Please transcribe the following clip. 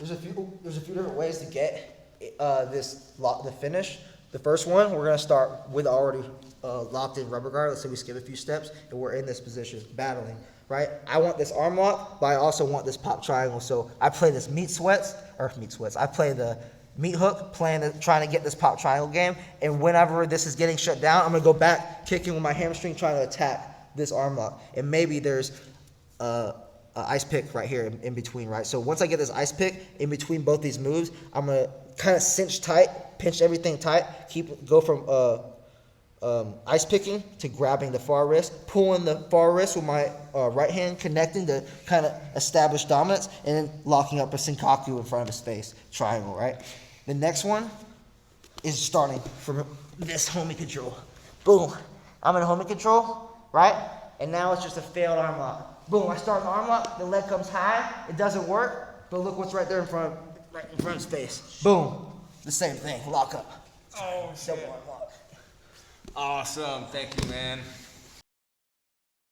there's a few different ways to get the finish. The first one, we're gonna start with already locked in rubber guard. Let's say we skip a few steps and we're in this position, battling, right? I want this arm lock, but I also want this pop triangle. So I play this meat sweats. I play the meat hook, trying to get this pop triangle game. And whenever this is getting shut down, I'm gonna go back, kicking with my hamstring, trying to attack this arm lock. And maybe there's a ice pick right here in between, right? So once I get this ice pick in between both these moves, I'm gonna kind of cinch tight, pinch everything tight, go from ice picking to grabbing the far wrist, pulling the far wrist with my right hand, connecting to kind of establish dominance, and then locking up a Senkaku in front of his face, triangle, right? The next one is starting from this homing control. Boom, I'm in homing control, right? And now it's just a failed arm lock. Boom, I start an arm lock, the leg comes high, it doesn't work, but look what's right there in front of his face. Boom, the same thing, lock up. Oh, Double arm lock. awesome. Thank you, man.